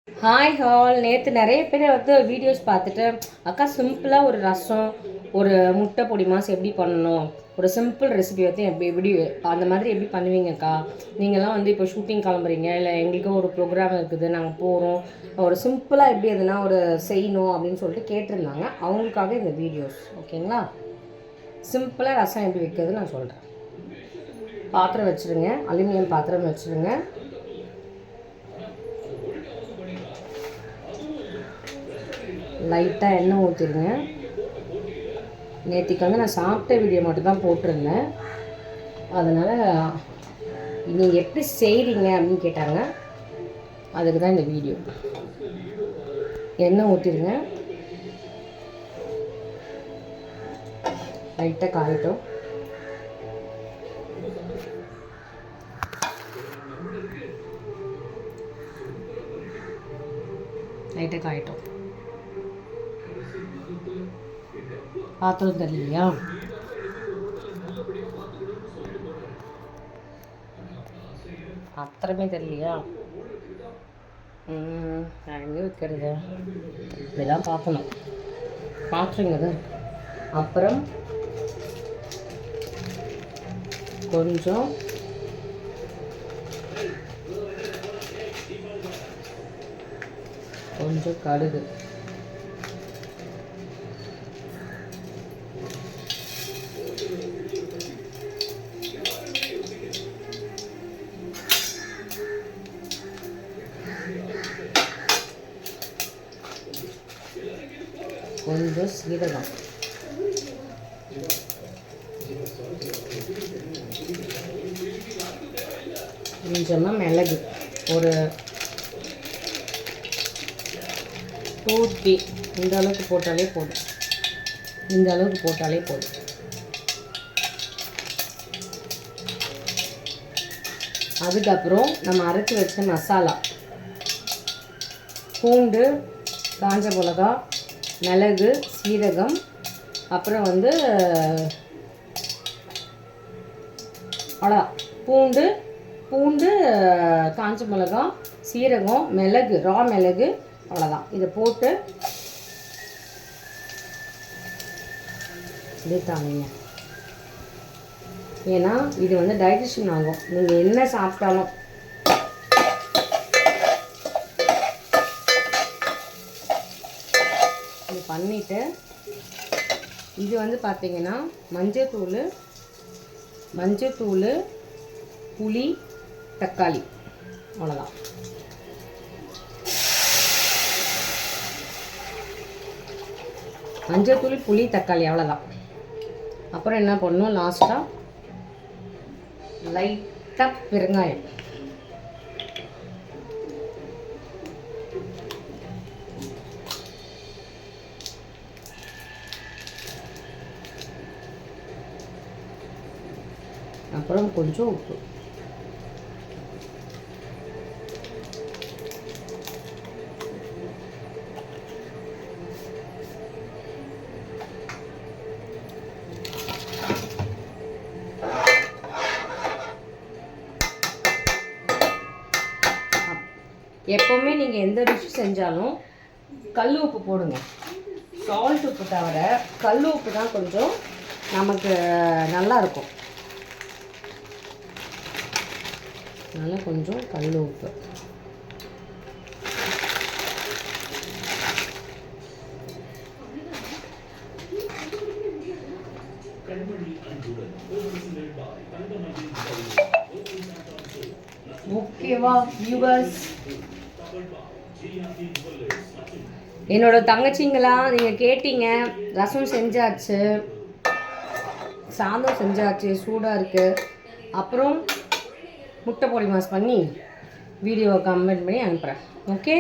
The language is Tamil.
Hi hall. நேற்று நிறைய பேர் வந்து வீடியோஸ் பார்த்துட்டு அக்கா சிம்பிளாக ஒரு ரசம், ஒரு முட்டை பொடி மாஸ் எப்படி பண்ணணும், ஒரு சிம்பிள் ரெசிபி வந்து எப்படி அந்த மாதிரி எப்படி பண்ணுவீங்கக்கா, நீங்கள்லாம் வந்து இப்போ ஷூட்டிங் கிளம்புறீங்க, இல்லை எங்களுக்கும் ஒரு ப்ரோக்ராம் இருக்குது, நாங்கள் போகிறோம், ஒரு சிம்பிளாக எப்படி எதுனா ஒரு செய்யணும் அப்படின்னு சொல்லிட்டு கேட்டிருந்தாங்க. அவங்களுக்காக இந்த வீடியோஸ் ஓகேங்களா. சிம்பிளாக ரசம் எப்படி வைக்கிறது நான் சொல்கிறேன். பாத்திரம் வச்சுருங்க, அலுமினியம் பாத்திரம் வச்சுருங்க. லைட்டாக எண்ணெய் ஊற்றிடுங்க. நேற்றுக்கு வந்து நான் சாப்பிட்ட வீடியோ மட்டும்தான் போட்டிருந்தேன், அதனால் நீங்கள் எப்படி செய்கிறீங்க அப்படின்னு கேட்டாங்க, அதுக்கு தான் இந்த வீடியோ. எண்ணெய் ஊற்றிடுங்க, லைட்டாக காயட்டும். லைட்டாக காயட்டும். பாத்திரம் தெரியலையா? பாத்திரமே தெரியலையா? நான் எங்கே வைக்கிறது? இப்படிதான் பார்க்கணும். பாத்திரங்க தான். அப்புறம் கொஞ்சம் கடுகு, கொஞ்சம் சீரகம், கொஞ்சமாக மிளகு, ஒரு 2 இந்த அளவுக்கு போட்டாலே போதும். இந்த அளவுக்கு போட்டாலே போதும். அதுக்கப்புறம் நம்ம அரைச்சி வச்ச மசாலா, பூண்டு, காஞ்ச மிளகா, மிளகு, சீரகம், அப்புறம் வந்து பூண்டு, காஞ்ச மிளகா, சீரகம், மிளகு, ரா மிளகு, அவ்வளோதான். இதை போட்டு இப்படி தாங்க. ஏன்னா இது வந்து டைஜஷன் ஆகும், நீங்கள் என்ன சாப்பிட்டாலும். இது பண்ணிவிட்டு இது வந்து பார்த்தீங்கன்னா மஞ்சத்தூள், புளி, தக்காளி, அவ்வளோதான். மஞ்சத்தூள், புளி, தக்காளி, அவ்வளோதான். அப்புறம் என்ன பண்ணணும், லாஸ்ட்டாக லைட்டாக பெருங்காயம். அப்புறம் கொஞ்சம் உப்பு. எப்போவுமே நீங்கள் எந்த டிஷ் செஞ்சாலும் கல் உப்பு போடுங்க. சால்ட் உப்பு தவிர கல் உப்பு தான் கொஞ்சம் நமக்கு நல்லா இருக்கும். அதனால கொஞ்சம் கல் உப்பு. ஓகேவா வியூவர்ஸ்? என்னோட தங்கச்சிங்களா, நீங்கள் கேட்டீங்க, ரசம் செஞ்சாச்சு, சாதம் செஞ்சாச்சு, சூடாக இருக்குது. அப்புறம் முட்டை பொடி மாஸ் பண்ணி வீடியோவை கமெண்ட் பண்ணி அனுப்புகிறேன். ஓகே.